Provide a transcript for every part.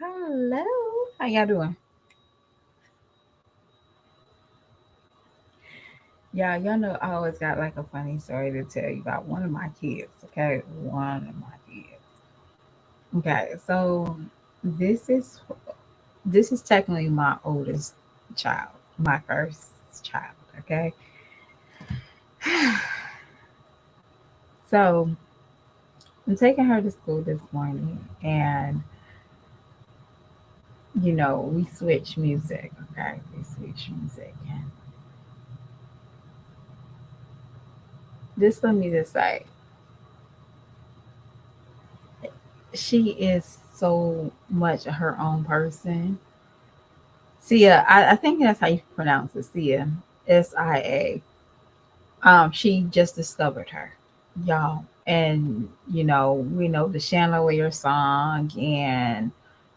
Hello. How y'all doing? Y'all know I always got like a funny story to tell you about one of my kids. Okay, one of my kids. Okay, so this is this is technically my oldest child, my first child. Okay, so I'm taking her to school this morning, and we switch music. Okay, we switch music, and just let me just say, she is so much her own person. Sia, I think that's how you pronounce it. Sia, SIA. She just discovered her, y'all, and we know the Chandelier song and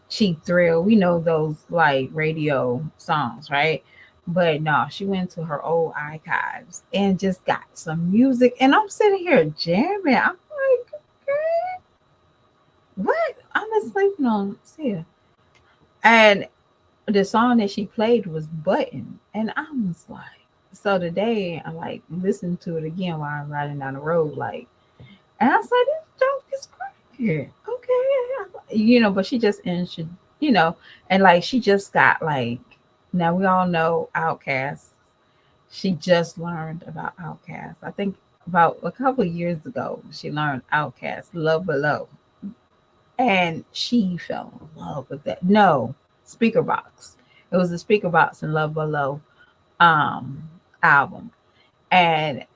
Cheap Thrill. We know those like radio songs, right? But no, she went to her old archives and just got some music, and I'm sitting here jamming. I'm like, girl, what? I'm just sleeping on Sia, and the song that she played was Button. And I was like, so today I like listened to it again while I'm riding down the road, like, and I was like, this joke is crazy. Okay. But she just, and she, and like she just got like, now we all know Outcast. She just learned about Outcast. I think about a couple of years ago, she learned Outcast, Love Below. And she fell in love with that. No, Speaker Box. It was the Speaker Box and Love Below um album. And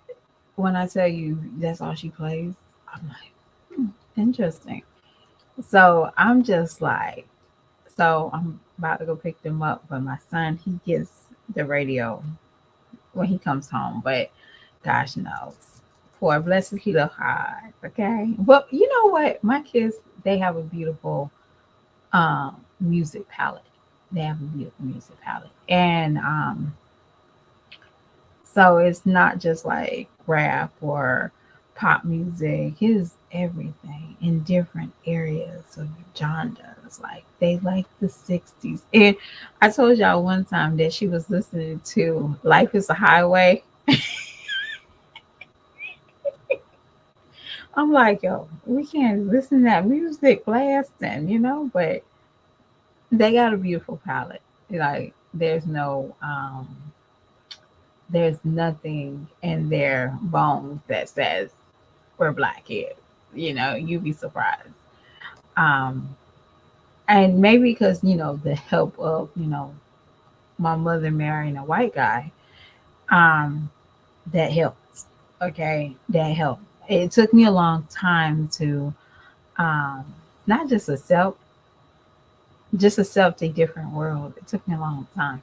when I tell you that's all she plays, I'm like, interesting. So I'm just like, so I'm about to go pick them up, but my son, he gets the radio when he comes home. But gosh knows. Poor blessed little heart. Okay. But you know what? My kids, they have a beautiful music palette. They have a beautiful music palette. And so it's not just like rap or pop music. It's everything in different areas of genres. Like they like the 60s. And I told y'all one time that she was listening to Life is a Highway. I'm like, yo, we can't listen to that music blasting, but they got a beautiful palette. Like there's nothing in their bones that says we're black kids. You'd be surprised. Um, and maybe because the help of my mother marrying a white guy, um, that helps. Okay, that helped. It took me a long time to um, not just accept a different world. It took me a long time,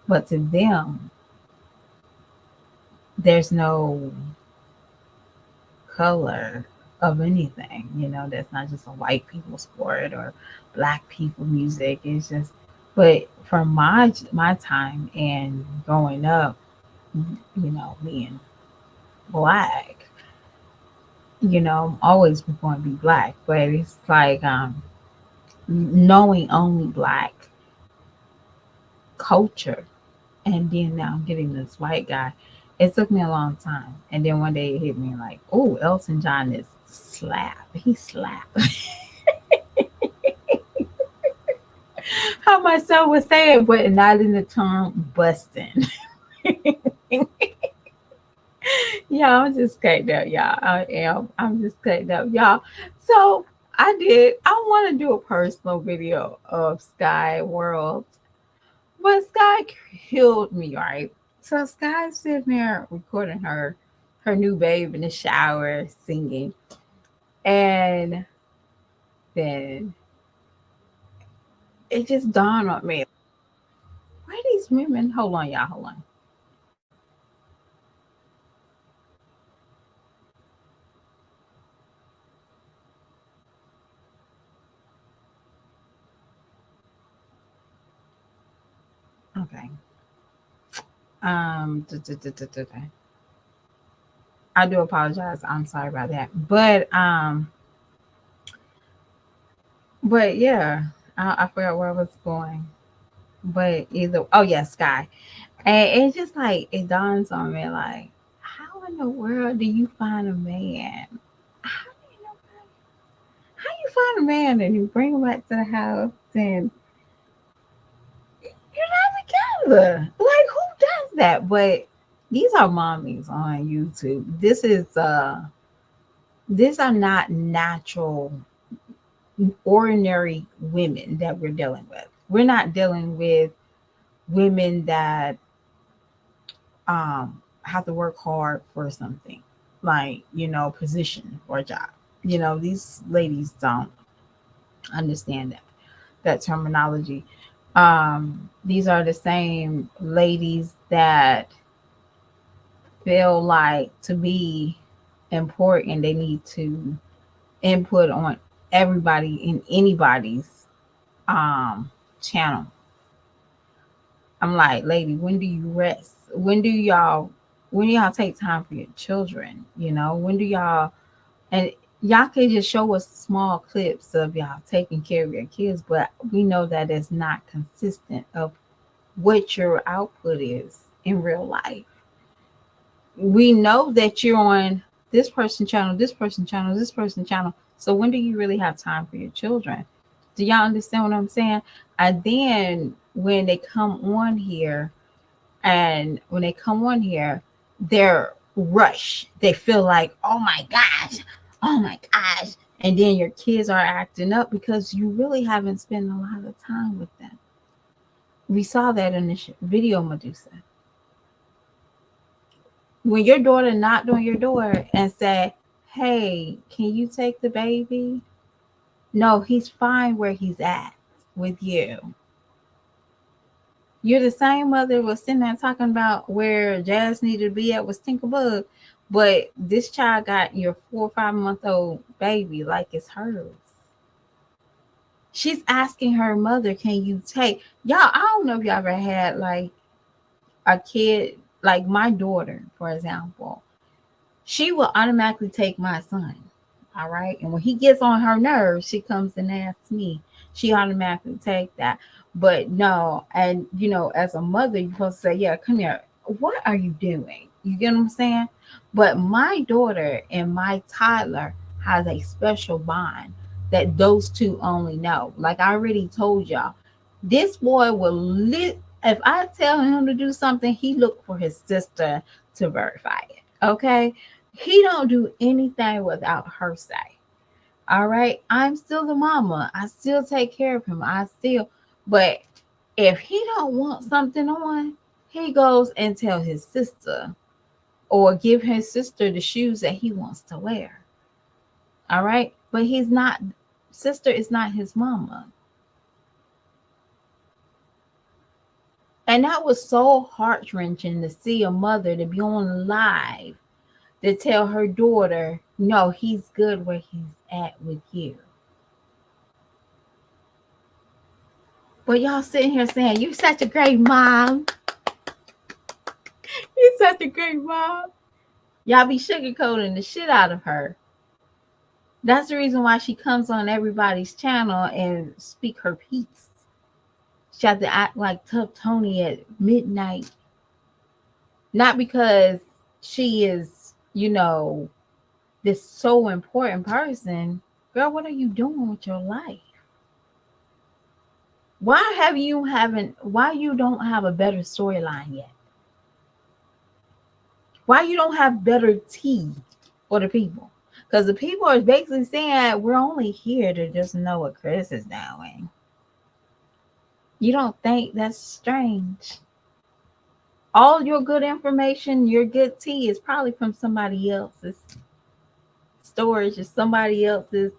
but to them, there's no color of anything. That's not just a white people sport or black people music. It's just, but from my time and growing up, being black, I'm always going to be black. But it's like knowing only black culture, and then now I'm getting this white guy. It took me a long time, and then one day it hit me like, oh, Elton John is slap. He slap. How my son would say it, but not in the term busting. Yeah, I'm just cutting up, y'all. I am. I'm just cutting up, y'all. So I want to do a personal video of Sky World, but Sky killed me, right? So Sky's sitting there recording her new babe in the shower singing. And then it just dawned on me, why these women, hold on, y'all, hold on. Okay. Duh, duh, duh, duh, duh, duh. I do apologize. I'm sorry about that. But yeah. I forgot where I was going, but either oh yeah, Sky. And it's just like it dawns on me like, how in the world do you find a man? How do you know how you find a man and you bring him back to the house and you're not together? Like who does that? But these are mommies on YouTube. These are not natural ordinary women that we're dealing with. We're not dealing with women that have to work hard for something, like position or a job. These ladies don't understand that terminology. These are the same ladies that feel like to be important, they need to input on everybody in anybody's um channel. I'm like, lady, when do you rest? When do y'all take time for your children? When do y'all and y'all can just show us small clips of y'all taking care of your kids, but we know that it's not consistent of what your output is in real life. We know that you're on this person channel, this person channel, this person channel. So when do you really have time for your children? Do y'all understand what I'm saying? And then when they come on here, they're rushed. They feel like, oh my gosh. And then your kids are acting up because you really haven't spent a lot of time with them. We saw that in the video, Medussa. When your daughter knocked on your door and said, hey, can you take the baby? No, he's fine where he's at with you. You're the same mother was sitting there talking about where Jazz needed to be at was Tinkerbug, but this child got your 4 or 5 month old baby like it's hers. She's asking her mother, "Can you take y'all?" I don't know if y'all ever had like a kid, like my daughter, for example. She will automatically take my son. All right. And when he gets on her nerves, she comes and asks me. She automatically take that. But no, and as a mother, you're supposed to say, yeah, come here. What are you doing? You get what I'm saying? But my daughter and my toddler has a special bond that those two only know. Like I already told y'all, this boy will if I tell him to do something, he look for his sister to verify it. Okay? He don't do anything without her say. All right. I'm still the mama. I still take care of him. But if he don't want something on, he goes and tell his sister or give his sister the shoes that he wants to wear. All right. But sister is not his mama. And that was so heart wrenching to see a mother to be on live to tell her daughter, no, he's good where he's at with you. But y'all sitting here saying, you're such a great mom. You're such a great mom. Y'all be sugarcoating the shit out of her. That's the reason why she comes on everybody's channel and speak her piece. She had to act like Tough Tony at midnight. Not because she is, you know, this so important person. Girl, what are you doing with your life? Why you don't have a better storyline yet? Why you don't have better tea for the people? Because the people are basically saying we're only here to just know what Chris is doing. You don't think that's strange? All your good information, your good tea is probably from somebody else's storage or somebody else's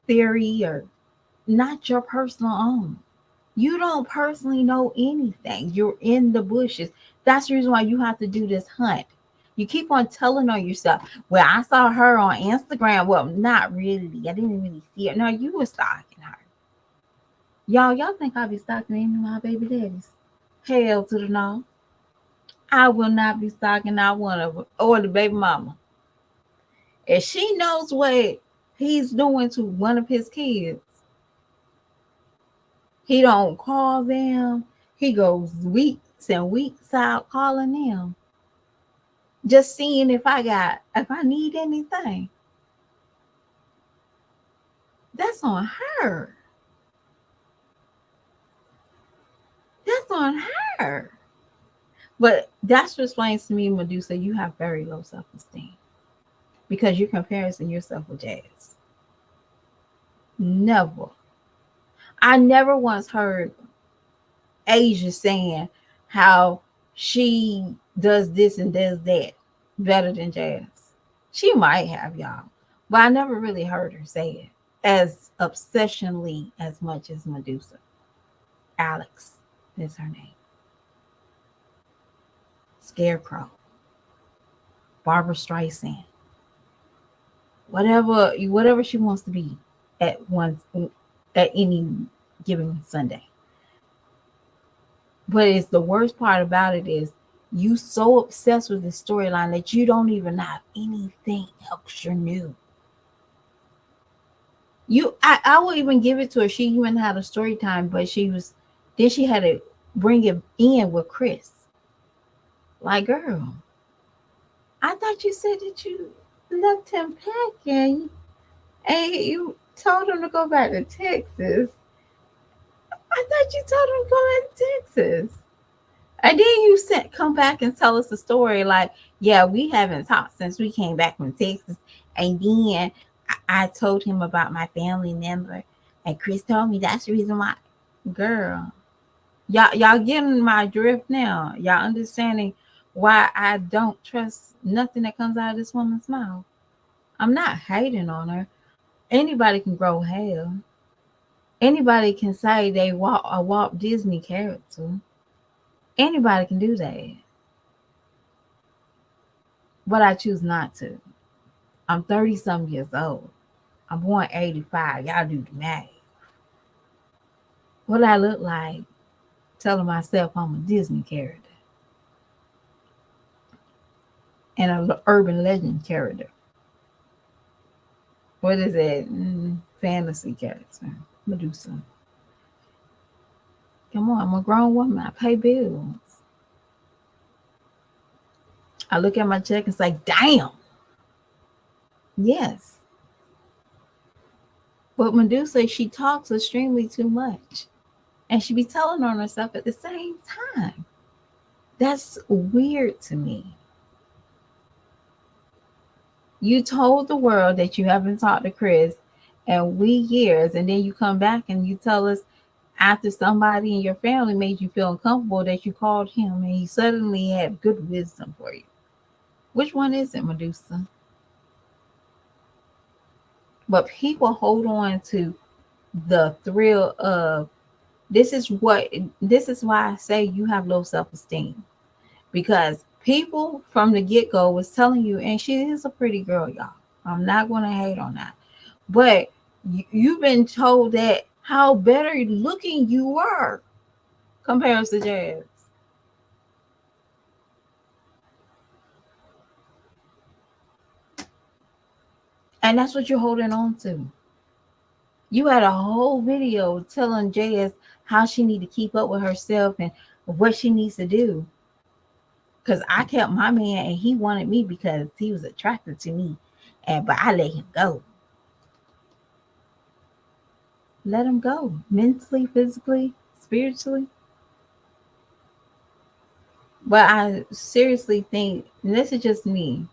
theory or not your personal own. You don't personally know anything. You're in the bushes. That's the reason why you have to do this hunt. You keep on telling on yourself, well, I saw her on Instagram. Well, not really. I didn't really see her. No, you were stalking her. Y'all think I'll be stalking any of my baby daddies? Hell to the no. I will not be stalking not one of them or the baby mama. If she knows what he's doing to one of his kids, He don't call them. He goes weeks and weeks out calling them, just seeing if I need anything. That's on her. That's on her. But that's what explains to me, Medusa, you have very low self esteem because you're comparing yourself with Jazz. Never. I never once heard Asia saying how she does this and does that better than Jazz. She might have, y'all, but I never really heard her say it as obsessionally as much as Medusa. Alex is her name. Scarecrow, Barbara Streisand, whatever she wants to be at once at any given Sunday. But it's the worst part about it is you so obsessed with the storyline that you don't even have anything else you new. I will even give it to her. She even had a story time, but she had to bring it in with Chris. Like, girl, I thought you said that you left him packing and you told him to go back to Texas. I thought you told him to go back to Texas. And then you come back and tell us the story like, yeah, we haven't talked since we came back from Texas. And then I told him about my family member. And Chris told me that's the reason why. Girl, y'all getting my drift now. Y'all understanding why I don't trust nothing that comes out of this woman's mouth. I'm not hating on her. Anybody can grow hair. Anybody can say they walk a Walt Disney character. Anybody can do that. But I choose not to. I'm 30 some years old. I'm born 85. Y'all do the math. What I look like telling myself I'm a Disney character and an urban legend character. What is it? Fantasy character. Medusa. Come on, I'm a grown woman. I pay bills. I look at my check and say, damn. Yes. But Medusa, she talks extremely too much. And she be telling on herself at the same time. That's weird to me. You told the world that you haven't talked to Chris in years, and then you come back and you tell us after somebody in your family made you feel uncomfortable that you called him and he suddenly had good wisdom for you. Which one is it, Medusa? But people hold on to the thrill of this is why I say you have low self-esteem. Because people from the get-go was telling you, and she is a pretty girl, y'all. I'm not going to hate on that. But you've been told that how better looking you were compared to Jazz. And that's what you're holding on to. You had a whole video telling Jazz how she need to keep up with herself and what she needs to do. Because I kept my man and he wanted me because he was attracted to me. But I let him go. Let him go. Mentally, physically, spiritually. But I seriously think, and this is just me,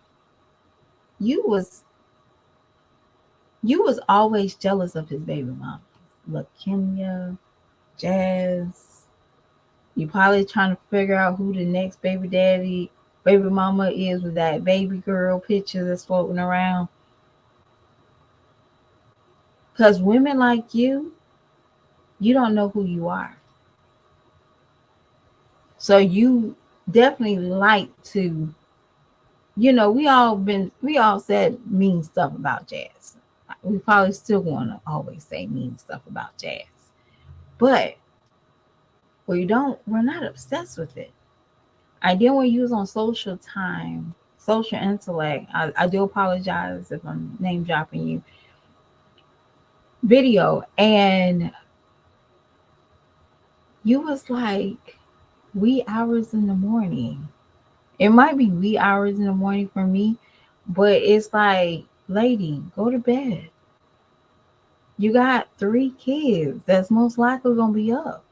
you was always jealous of his baby mom. Leukemia, Jazz. You probably trying to figure out who the next baby mama is with that baby girl picture that's floating around. Because women like you don't know who you are. So you definitely like to, we all said mean stuff about Jazz. We probably still want to always say mean stuff about Jazz. But we're not obsessed with it. I did when you was on social intellect. I do apologize if I'm name dropping you. Video, and You was like wee hours in the morning. It might be wee hours in the morning for me, but it's like, lady, go to bed. You got 3 kids that's most likely gonna be up.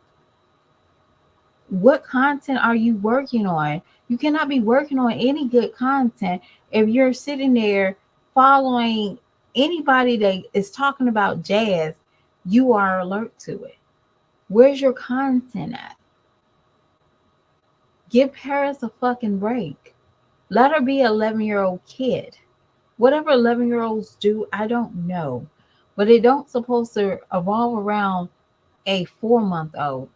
What content are you working on? You cannot be working on any good content if you're sitting there following anybody that is talking about jazz. You are alert to it. Where's your content at? Give Paris a fucking break. Let her be an 11-year-old kid. Whatever 11-year-olds do, I don't know. But it don't supposed to evolve around a 4-month old.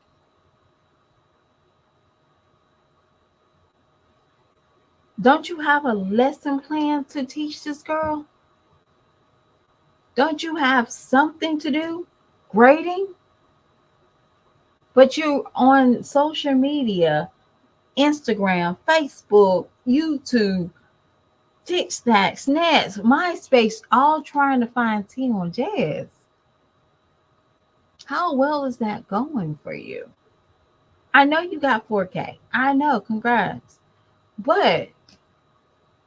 Don't you have a lesson plan to teach this girl? Don't you have something to do? Grading? But you on social media, Instagram, Facebook, YouTube, TikTok, Snaps, MySpace, all trying to find tea on jazz. How well is that going for you? I know you got 4K. I know, congrats. But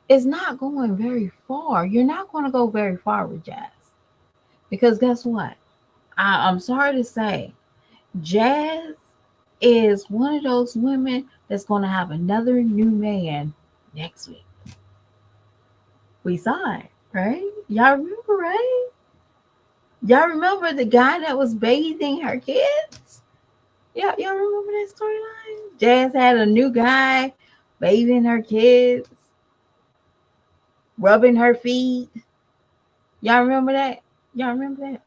it's not going very far. You're not going to go very far with jazz. Because guess what? I'm sorry to say, Jazz is one of those women that's going to have another new man next week. We saw it, right? Y'all remember, right? Y'all remember the guy that was bathing her kids? Yeah, y'all remember that storyline? Jazz had a new guy bathing her kids, rubbing her feet. Y'all remember that? Y'all remember that?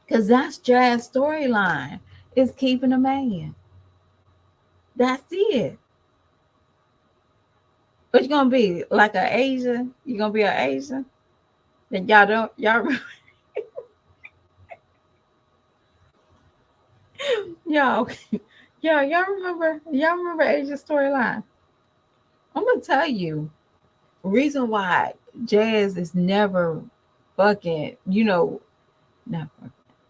Because that's Jazz storyline. Is keeping a man. That's it. What you gonna be? Like an Asian? You gonna be an Asian? Then y'all don't y'all y'all y'all remember Asian storyline? I'm gonna tell you reason why Jazz is never fucking, not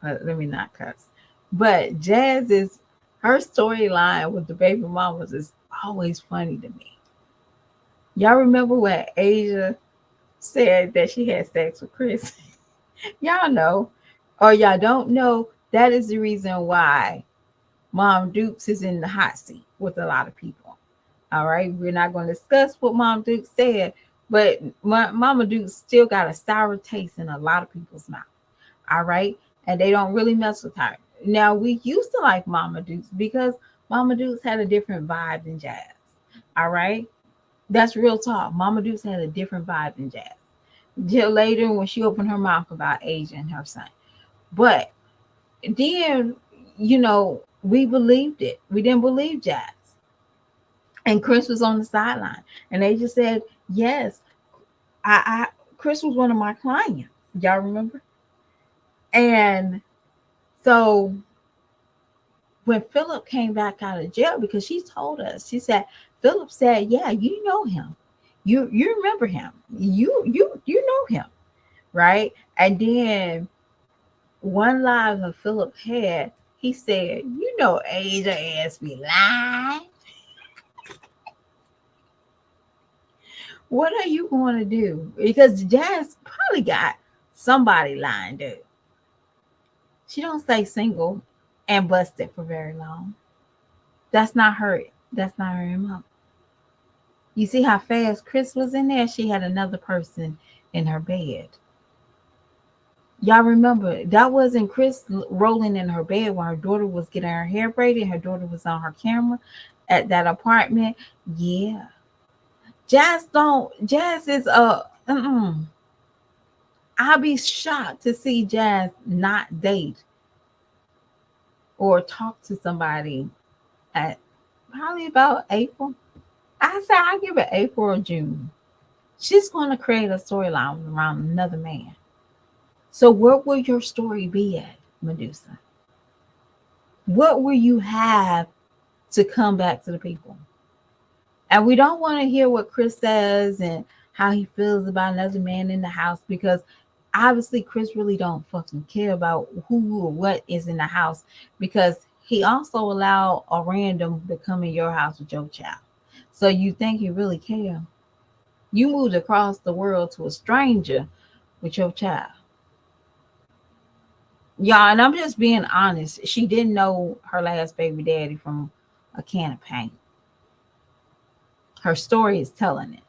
let me not cuss. But Jazz is her storyline with the baby mamas is always funny to me. Y'all remember when Asia said that she had sex with Chris? Y'all know, or y'all don't know, that is the reason why Mom Dukes is in the hot seat with a lot of people. All right, we're not going to discuss what Mom Dukes said, but Mama Dukes still got a sour taste in a lot of people's mouth. All right, and they don't really mess with her. Now we used to like Mama Dukes because Mama Dukes had a different vibe than Jazz. All right, that's real talk. Mama Dukes had a different vibe than Jazz. Till later when she opened her mouth about Asia and her son. But then, we believed it. We didn't believe Jazz. And Chris was on the sideline. And they just said, yes, I Chris was one of my clients. Y'all remember? And so when Philip came back out of jail, because she told us, she said, Philip said, yeah, you know him. You remember him. You know him, right? And then one line that Philip had, he said, Asia asked me lying. What are you going to do? Because Jazz probably got somebody lined up. She don't stay single and busted for very long. That's not her. That's not her MO. You see how fast Chris was in there? She had another person in her bed. Y'all remember that wasn't Chris rolling in her bed while her daughter was getting her hair braided. Her daughter was on her camera at that apartment. Yeah. Jazz is I'll be shocked to see Jazz not date or talk to somebody at probably about April. I say I give it April or June. She's going to create a storyline around another man. So where will your story be at, Medussa? What will you have to come back to the people? And we don't want to hear what Chris says and how he feels about another man in the house, because Obviously Chris really don't fucking care about who or what is in the house because he also allowed a random to come in your house with your child. So you think he really care? You moved across the world to a stranger with your child. Yeah, and I'm just being honest. She didn't know her last baby daddy from a can of paint. Her story is telling it.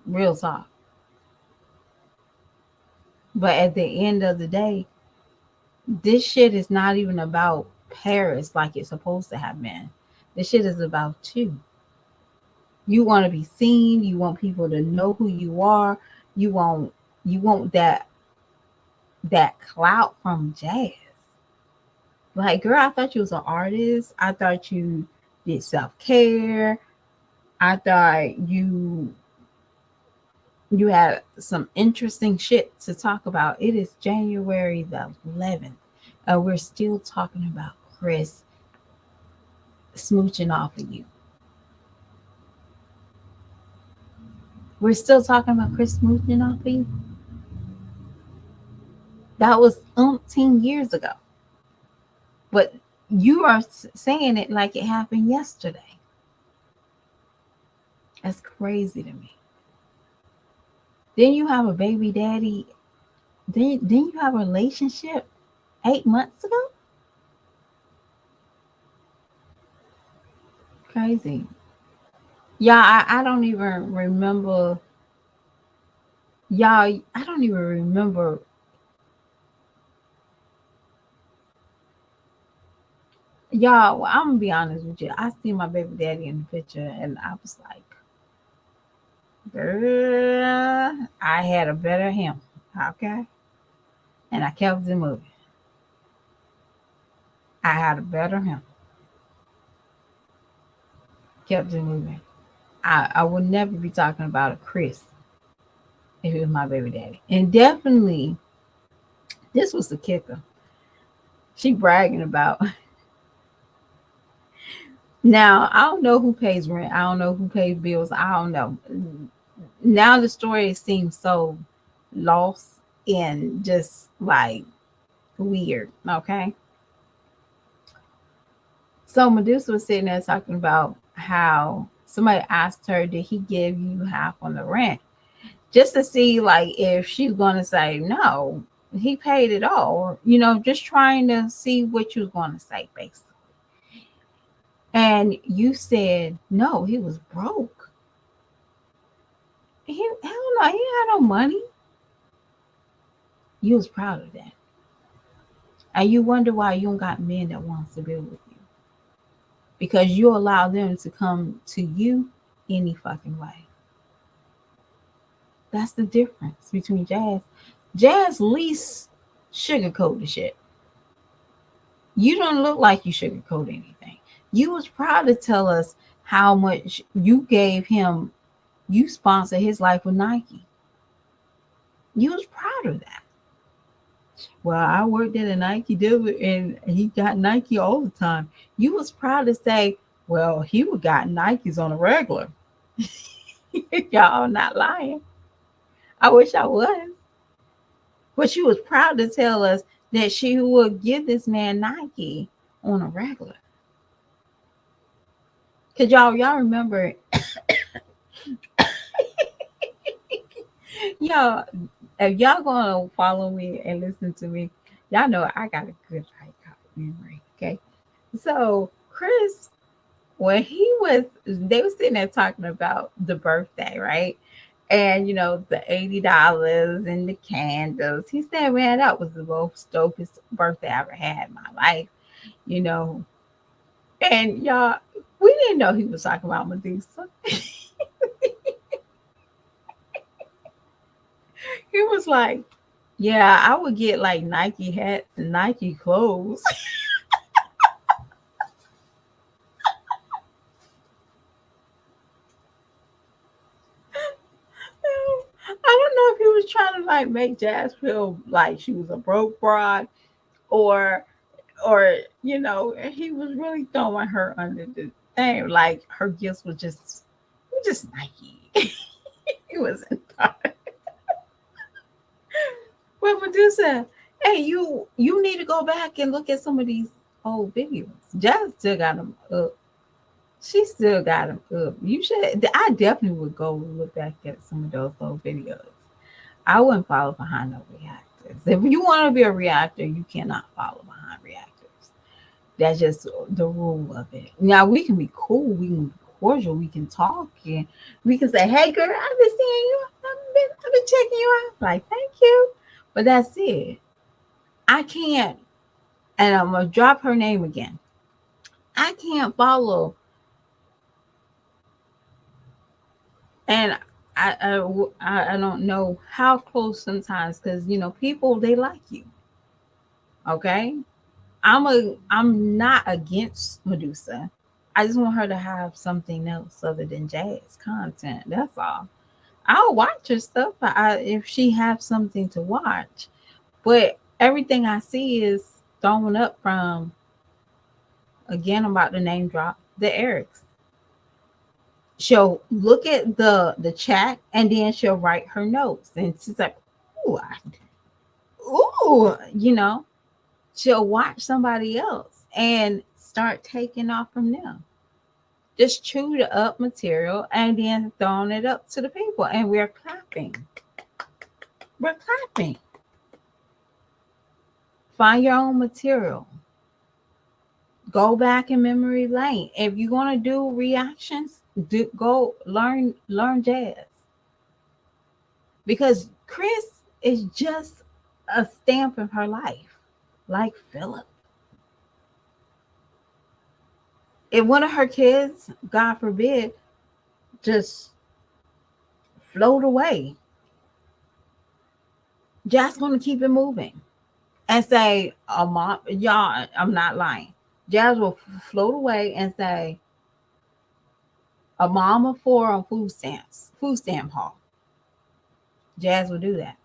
Real talk. But at the end of the day, this shit is not even about Paris like it's supposed to have been. This shit is about you. You want to be seen. You want people to know who you are. You want that clout from Jazz. Like, girl, I thought you was an artist. I thought you did self care. I thought you had some interesting shit to talk about. It is January the 11th. We're still talking about Chris smooching off of you. We're still talking about Chris smooching off of you. That was umpteen years ago. But you are saying it like it happened yesterday. That's crazy to me. Then you have a baby daddy. Then you have a relationship 8 months ago. Crazy. Yeah, I don't even remember. Y'all, I don't even remember. Y'all, well, I'm gonna be honest with you. I see my baby daddy in the picture, and I was like, girl, I had a better him. Okay. And I kept it moving. I had a better him. Kept it moving. I would never be talking about a Chris if it was my baby daddy. And definitely, this was the kicker. She bragging about. Now, I don't know who pays rent. I don't know who pays bills. I don't know. Now the story seems so lost and just like weird. Okay. So Medusa was sitting there talking about how somebody asked her, did he give you half on the rent? Just to see like if she's gonna say no, he paid it all, or just trying to see what you was gonna say, basically. And you said no, he was broke. Hell no, he had no money. You was proud of that. And you wonder why you don't got men that wants to build with you. Because you allow them to come to you any fucking way. That's the difference between Jazz. Jazz least sugarcoat the shit. You don't look like you sugarcoat anything. You was proud to tell us how much you gave him. You sponsored his life with Nike. You was proud of that. Well, I worked at a Nike dealer and he got Nike all the time. You was proud to say, well, he would got Nikes on a regular. Y'all not lying. I wish I was. But she was proud to tell us that she would give this man Nike on a regular. Cause y'all remember, y'all, if y'all gonna follow me and listen to me, y'all know I got a good memory. Okay. So Chris, when they was sitting there talking about the birthday, right? And the $80 and the candles. He said, man, that was the most dopest birthday I ever had in my life, you know. And y'all, we didn't know he was talking about Medusa. He was like, yeah, I would get like Nike hats and Nike clothes. I don't know if he was trying to like make Jazz feel like she was a broke broad, or he was really throwing her under the thing. Like her gifts were just Nike. was in Well, Medusa, hey, you need to go back and look at some of these old videos. Jazz still got them up. She still got them up. You should. I definitely would go look back at some of those old videos. I wouldn't follow behind no reactors. If you want to be a reactor, you cannot follow behind reactors. That's just the rule of it. Now we can be cool, we can be cordial, we can talk, and we can say, "Hey, girl, I've been seeing you. I've been checking you out." Like, thank you, but that's it. I can't, and I'm gonna drop her name again. I can't follow, and I don't know how close sometimes because people they like you. Okay, I'm not against Medusa. I just want her to have something else other than jazz content. That's all. I'll watch her stuff if she has something to watch. But everything I see is thrown up from, again, I'm about to name drop the Erics. She'll look at the chat and then she'll write her notes and she's like, ooh, ooh, she'll watch somebody else and start taking off from them. Just chew the up material and then throwing it up to the people, and we're clapping. We're clapping. Find your own material. Go back in memory lane. If you're gonna do reactions, go learn jazz, because Chris is just a stamp of her life, like Philip. If one of her kids, God forbid, just float away, just gonna keep it moving and say, "Oh, mom, y'all, I'm not lying." Jazz will float away and say, "A mom of four on food stamp haul." Jazz will do that.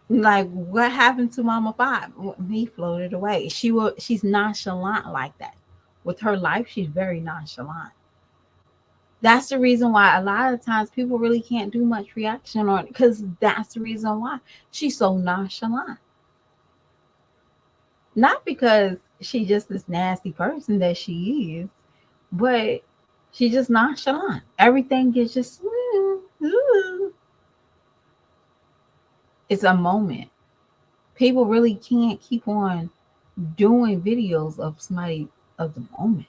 Like, what happened to Mama Five? He floated away. She's nonchalant like that. With her life, she's very nonchalant. That's the reason why a lot of times people really can't do much reaction on it, because that's the reason why she's so nonchalant. Not because she's just this nasty person that she is, but she's just nonchalant. Everything is just it's a moment. People really can't keep on doing videos of somebody of the moment.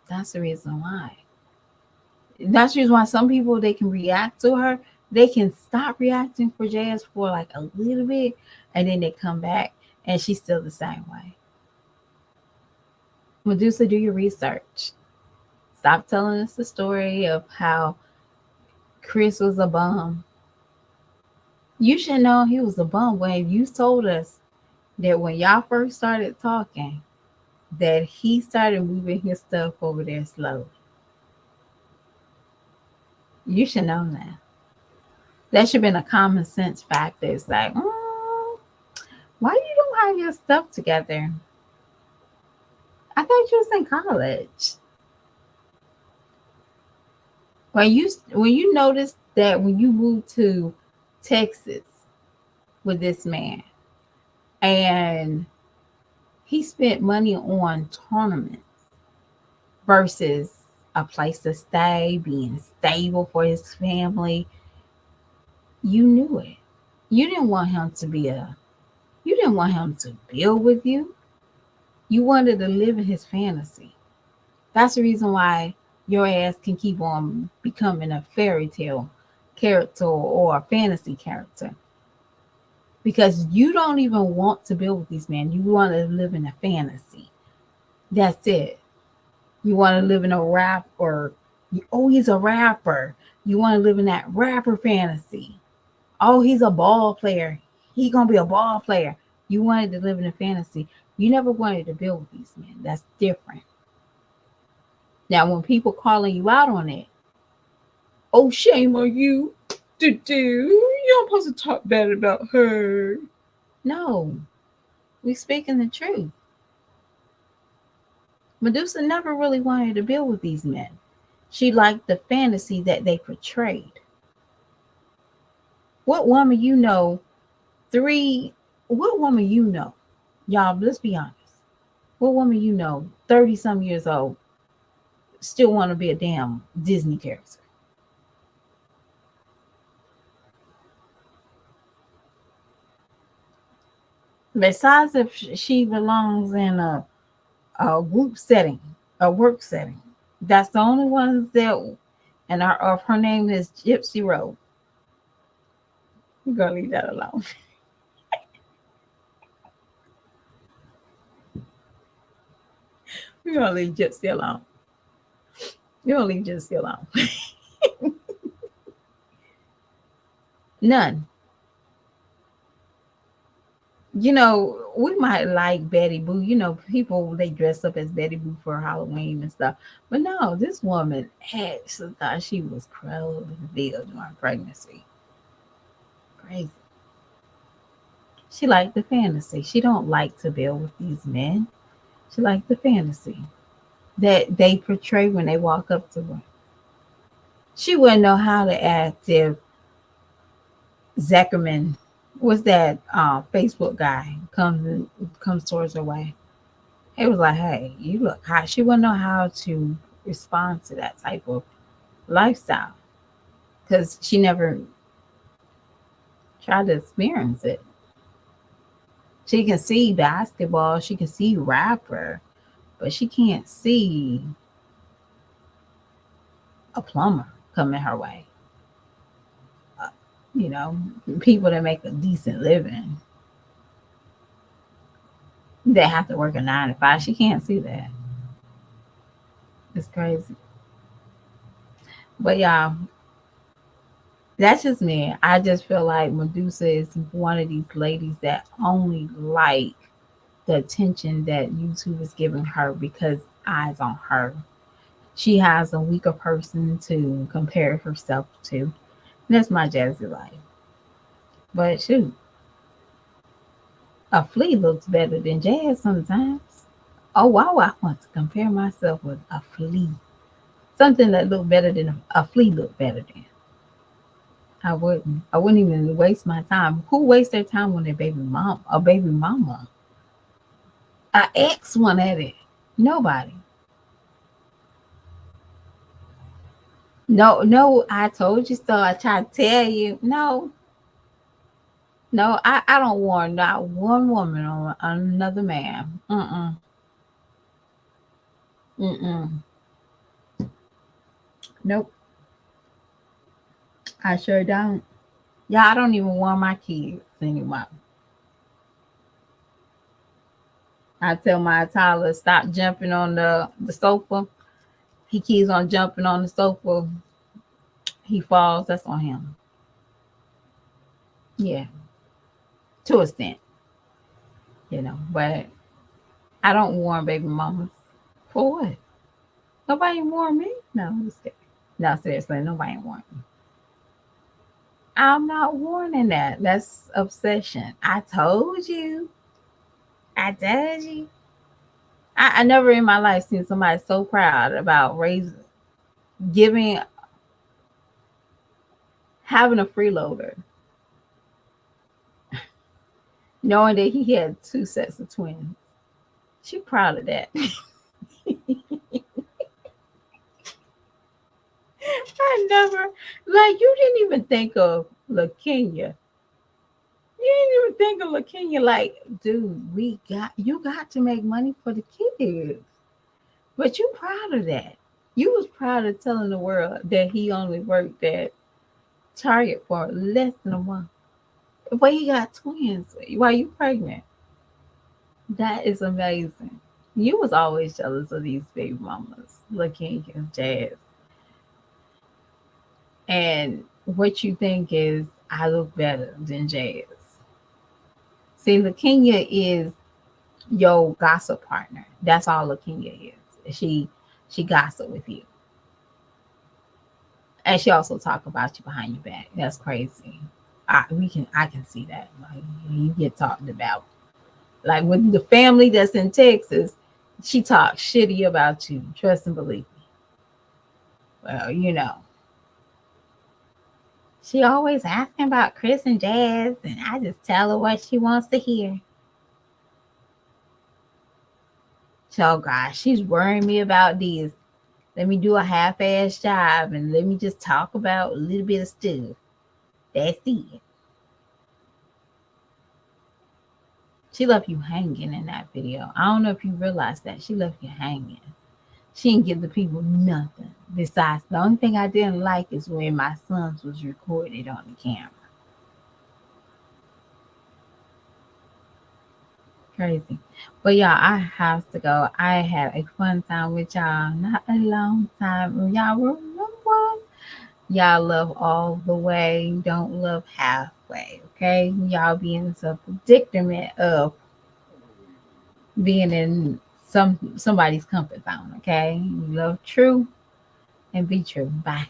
That's the reason why. That's the reason why some people, they can react to her. They can stop reacting for Jazz for like a little bit, and then they come back, and she's still the same way. Medusa, do your research. Stop telling us the story of how Chris was a bum. You should know he was a bum when you told us that when y'all first started talking, that he started moving his stuff over there slowly. You should know that. That should have been a common sense factor. It's like, why you don't have your stuff together? I thought you was in college. When you noticed that when you moved to Texas with this man, and he spent money on tournaments versus a place to stay, being stable for his family, you knew it. You didn't want him to be you didn't want him to build with you. You wanted to live in his fantasy. That's the reason why your ass can keep on becoming a fairy tale character or a fantasy character. Because you don't even want to build with these men. You want to live in a fantasy. That's it. You want to live in a rap, or oh, he's a rapper. You want to live in that rapper fantasy. Oh, he's a ball player. He gonna be a ball player. You wanted to live in a fantasy. You never wanted to build with these men. That's different. Now, when people calling you out on it, oh, shame on you. You're not supposed to talk bad about her. No, we speaking the truth. Medusa never really wanted to build with these men. She liked the fantasy that they portrayed. What woman you know, three, what woman you know, y'all, let's be honest. What woman you know, 30 some years old, still want to be a damn Disney character? Besides if she belongs in a group setting, a work setting. That's the only ones that, and her name is Gypsy Road. We're gonna leave that alone. We're gonna leave Gypsy alone. We're gonna leave Gypsy alone. None. We might like Betty Boo. People they dress up as Betty Boo for Halloween and stuff. But no, this woman actually thought she was Cruella de Vil during pregnancy. Crazy. She liked the fantasy. She don't like to build with these men. She liked the fantasy that they portray when they walk up to her. She wouldn't know how to act if Zuckerman was that Facebook guy comes towards her way. It was like, hey, you look hot. She wouldn't know how to respond to that type of lifestyle because she never tried to experience it. She can see basketball, she can see rapper, but she can't see a plumber coming her way. Uh, you know, People that make a decent living that have to work a 9 to 5. She can't see that. It's crazy. But y'all, that's just me. I just feel like Medusa is one of these ladies that only like the attention that YouTube is giving her because eyes on her. She has a weaker person to compare herself to. That's my Jazzy life. But shoot, a flea looks better than Jazz sometimes. Oh wow, I want to compare myself with a flea. Something that looked better than a flea looked better than. I wouldn't. I wouldn't even waste my time. Who wastes their time when their baby mama, an ex one at it? Nobody. No, no. I told you so. I tried to tell you. No, no. I don't want not one woman on another man. Mm. Nope. I sure don't. Yeah, I don't even want my kids anymore. I tell my toddler stop jumping on the sofa. He keeps on jumping on the sofa. He falls. That's on him. Yeah, to a extent, But I don't warn baby mamas for what? Nobody warned me. No, no, seriously, nobody warned me. I'm not warning that. That's obsession. I told you. I told you. I never in my life seen somebody so proud about giving, having a freeloader, knowing that he had two sets of twins. She proud of that. I never, like, you didn't even think of LaKenya. You didn't even think of LaKenya. Like, dude, you got to make money for the kids. But you proud of that. You was proud of telling the world that he only worked at Target for less than a month. But he got twins while you pregnant. That is amazing. You was always jealous of these baby mamas, LaKenya, Jazz. And what you think is I look better than Jazz. See, LaKenya is your gossip partner. That's all LaKenya is. She gossip with you. And she also talk about you behind your back. That's crazy. I can see that. Like you get talked about. Like with the family that's in Texas, She talks shitty about you. Trust and believe me. Well, she always asking about Chris and Jazz, and I just tell her what she wants to hear. So, gosh, she's worrying me about this. Let me do a half-ass job and let me just talk about a little bit of stuff. That's it. She left you hanging in that video. I don't know if you realize that. She left you hanging. She didn't give the people nothing. Besides, the only thing I didn't like is when my sons was recorded on the camera. Crazy. But y'all, I have to go. I had a fun time with y'all. Not a long time. Y'all remember? Y'all love all the way. Don't love halfway. Okay? Y'all be in some predicament of being in somebody's comfort zone. Okay? You love true and be true. Bye.